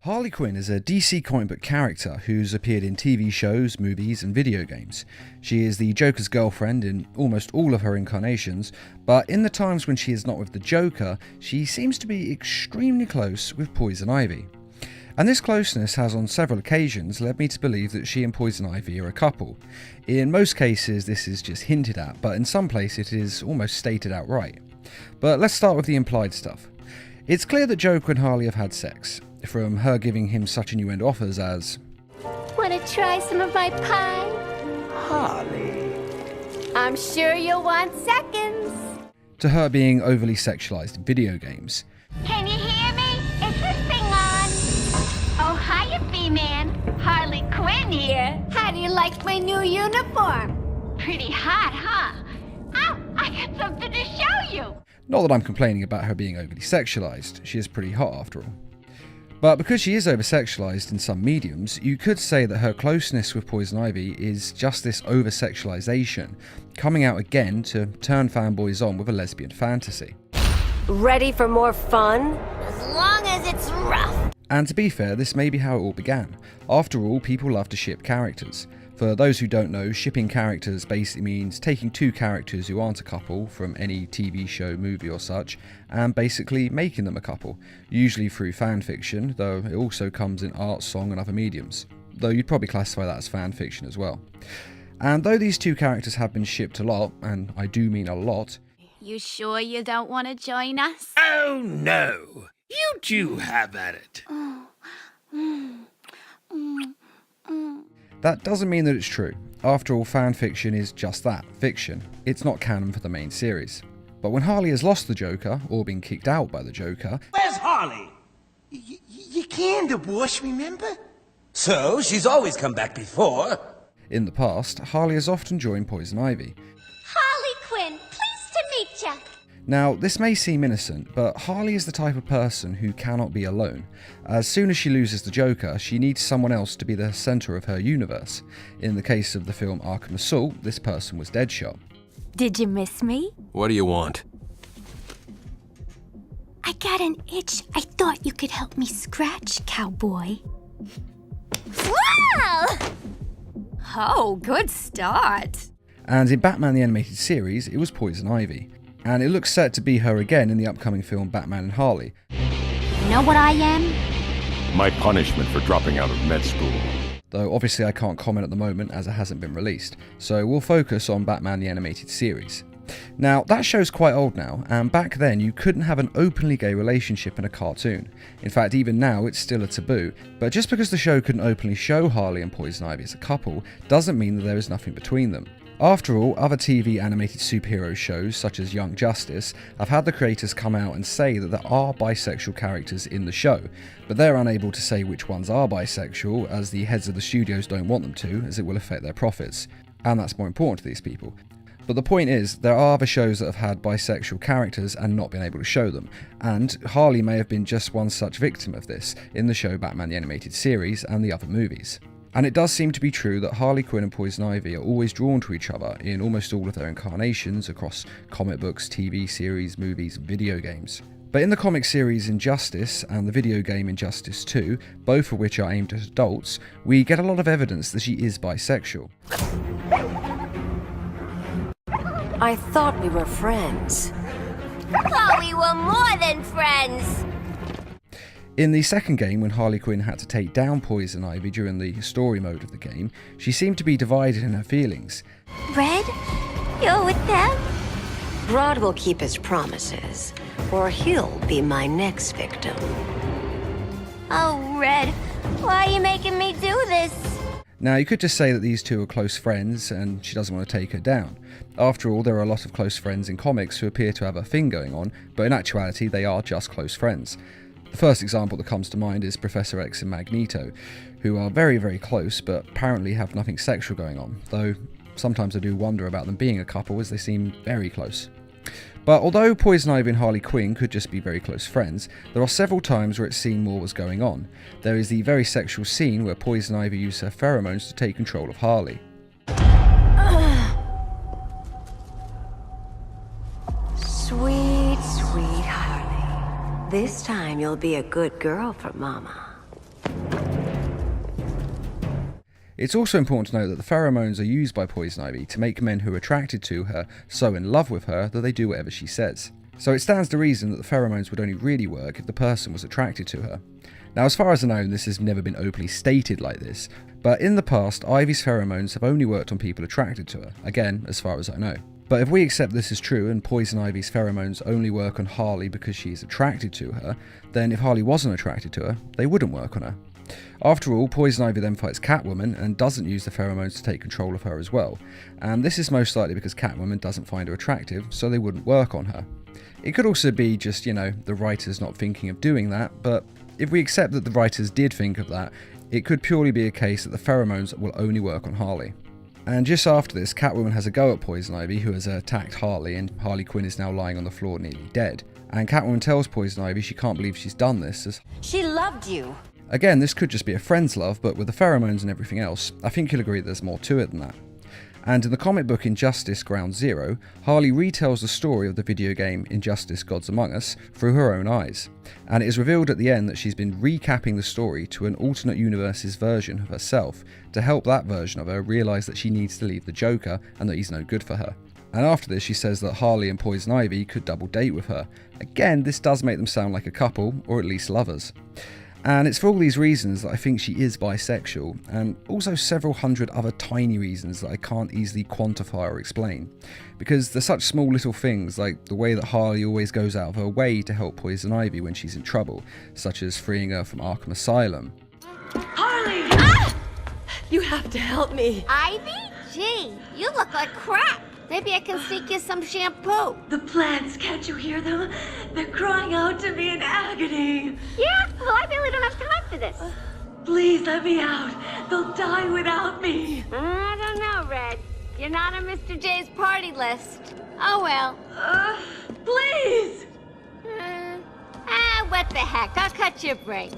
Harley Quinn is a DC comic book character who's appeared in TV shows, movies and video games. She is the Joker's girlfriend in almost all of her incarnations, but in the times when she is not with the Joker, she seems to be extremely close with Poison Ivy. And this closeness has on several occasions led me to believe that she and Poison Ivy are a couple. In most cases this is just hinted at, but in some places it is almost stated outright. But let's start with the implied stuff. It's clear that Joker and Harley have had sex, from her giving him such innuendo offers as, "Wanna try some of my pie? Harley. I'm sure you'll want seconds." to her being overly sexualized in video games. Can you hear me? Is this thing on? Oh, hiya, B-Man. Harley Quinn here. How do you like my new uniform? Pretty hot, huh? Oh, I got something to show you. Not that I'm complaining about her being overly sexualized, she is pretty hot after all. But because she is over-sexualized in some mediums, you could say that her closeness with Poison Ivy is just this over-sexualization, coming out again to turn fanboys on with a lesbian fantasy. Ready for more fun? As long as it's rough. And to be fair, this may be how it all began. After all, people love to ship characters. For those who don't know, shipping characters basically means taking two characters who aren't a couple from any TV show, movie or such, and basically making them a couple, usually through fan fiction, though it also comes in art, song and other mediums, though you'd probably classify that as fan fiction as well. And though these two characters have been shipped a lot, and I do mean a lot, You sure you don't want to join us? Oh, no. You two have at it. that doesn't mean that it's true. After all, fan fiction is just that, fiction. It's not canon for the main series. But when Harley has lost the Joker, or been kicked out by the Joker, Where's Harley? You can't divorce, remember? So, she's always come back before. in the past, Harley has often joined Poison Ivy. Harley Quinn, pleased to meet ya. Now, this may seem innocent, but Harley is the type of person who cannot be alone. As soon as she loses the Joker, she needs someone else to be the centre of her universe. In the case of the film Arkham Assault, this person was Deadshot. Did you miss me? What do you want? I got an itch. I thought you could help me scratch, cowboy. Wow! Oh, good start. And in Batman the Animated Series, it was Poison Ivy. And it looks set to be her again in the upcoming film Batman and Harley. You know what I am? My punishment for dropping out of med school. Though obviously I can't comment at the moment as it hasn't been released, so we'll focus on Batman the Animated Series. Now, that show's quite old now, and back then you couldn't have an openly gay relationship in a cartoon. In fact, even now it's still a taboo, but just because the show couldn't openly show Harley and Poison Ivy as a couple, doesn't mean that there is nothing between them. After all, other TV animated superhero shows, such as Young Justice, have had the creators come out and say that there are bisexual characters in the show, but they're unable to say which ones are bisexual, as the heads of the studios don't want them to, as it will affect their profits. And that's more important to these people. But the point is, there are other shows that have had bisexual characters and not been able to show them, and Harley may have been just one such victim of this in the show Batman the Animated Series and the other movies. And it does seem to be true that Harley Quinn and Poison Ivy are always drawn to each other in almost all of their incarnations across comic books, TV series, movies, and video games. But in the comic series Injustice and the video game Injustice 2, both of which are aimed at adults, we get a lot of evidence that she is bisexual. I thought we were friends. Thought we were more than friends. In the second game, when Harley Quinn had to take down Poison Ivy during the story mode of the game, she seemed to be divided in her feelings. Red, you're with them? Rod will keep his promises, or he'll be my next victim. Oh, Red, why are you making me do this? Now, you could just say that these two are close friends and she doesn't want to take her down. After all, there are a lot of close friends in comics who appear to have a thing going on, but in actuality they are just close friends. The first example that comes to mind is Professor X and Magneto, who are very, very close but apparently have nothing sexual going on, though sometimes I do wonder about them being a couple as they seem very close. But although Poison Ivy and Harley Quinn could just be very close friends, there are several times where it seemed more was going on. There is the very sexual scene where Poison Ivy used her pheromones to take control of Harley. Sweet, sweet Harley. This time you'll be a good girl for Mama. It's also important to note that the pheromones are used by Poison Ivy to make men who are attracted to her so in love with her that they do whatever she says. So it stands to reason that the pheromones would only really work if the person was attracted to her. Now, as far as I know, this has never been openly stated like this, but in the past, Ivy's pheromones have only worked on people attracted to her, again, as far as I know. But if we accept this is true and Poison Ivy's pheromones only work on Harley because she is attracted to her, then if Harley wasn't attracted to her, they wouldn't work on her. After all, Poison Ivy then fights Catwoman and doesn't use the pheromones to take control of her as well, and this is most likely because Catwoman doesn't find her attractive, so they wouldn't work on her. It could also be just, the writers not thinking of doing that, but if we accept that the writers did think of that, it could purely be a case that the pheromones will only work on Harley. And just after this, Catwoman has a go at Poison Ivy, who has attacked Harley, and Harley Quinn is now lying on the floor nearly dead. And Catwoman tells Poison Ivy she can't believe she's done this, as She loved you. again, this could just be a friend's love, but with the pheromones and everything else, I think you'll agree there's more to it than that. And in the comic book Injustice Ground Zero, Harley retells the story of the video game Injustice Gods Among Us through her own eyes. And it is revealed at the end that she's been recapping the story to an alternate universe's version of herself to help that version of her realise that she needs to leave the Joker and that he's no good for her. And after this, she says that Harley and Poison Ivy could double date with her. Again, this does make them sound like a couple, or at least lovers. And it's for all these reasons that I think she is bisexual, and also several hundred other tiny reasons that I can't easily quantify or explain. Because they're such small little things, like the way that Harley always goes out of her way to help Poison Ivy when she's in trouble, such as freeing her from Arkham Asylum. Harley! Ah! You have to help me. Ivy? Gee, you look like crap. Maybe I can sneak you some shampoo. The plants, can't you hear them? They're crying out to me in agony. Yeah? Well, I really don't have time for this. Please let me out. They'll die without me. I don't know, Red. You're not on Mr. J's party list. Oh, well. Please! What the heck? I'll cut you a break.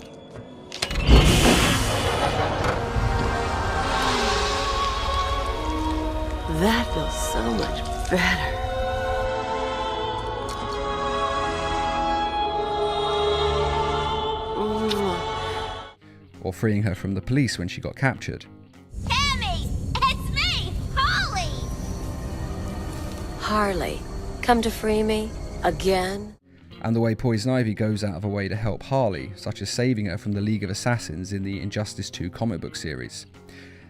That feels so much better. Or freeing her from the police when she got captured. Tammy! It's me, Harley! Harley, come to free me? Again? And the way Poison Ivy goes out of her way to help Harley, such as saving her from the League of Assassins in the Injustice 2 comic book series.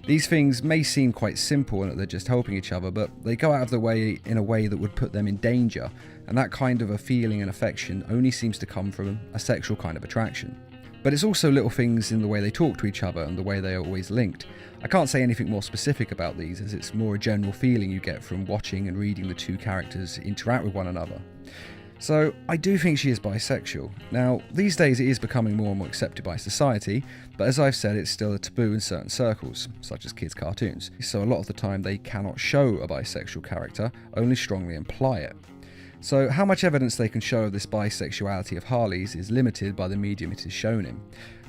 These things may seem quite simple and that they're just helping each other, but they go out of the way in a way that would put them in danger, and that kind of a feeling and affection only seems to come from a sexual kind of attraction. But it's also little things in the way they talk to each other and the way they are always linked. I can't say anything more specific about these, as it's more a general feeling you get from watching and reading the two characters interact with one another. So I do think she is bisexual. Now, these days it is becoming more and more accepted by society, but as I've said, it's still a taboo in certain circles, such as kids' cartoons. So a lot of the time they cannot show a bisexual character, only strongly imply it. So how much evidence they can show of this bisexuality of Harley's is limited by the medium it is shown in.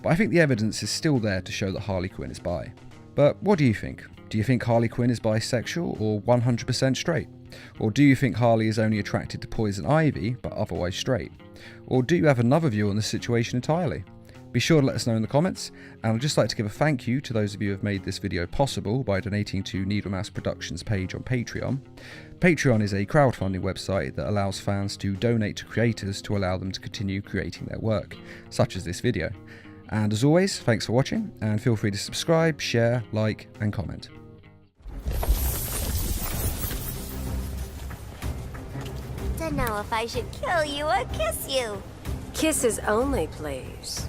But I think the evidence is still there to show that Harley Quinn is bi. But what do you think? Do you think Harley Quinn is bisexual or 100% straight? Or do you think Harley is only attracted to Poison Ivy but otherwise straight? Or do you have another view on this situation entirely? Be sure to let us know in the comments, and I'd just like to give a thank you to those of you who have made this video possible by donating to Needle Mouse Productions page on Patreon. Patreon is a crowdfunding website that allows fans to donate to creators to allow them to continue creating their work, such as this video. And as always, thanks for watching, and feel free to subscribe, share, like, and comment. Don't know if I should kill you or kiss you. Kisses only, please.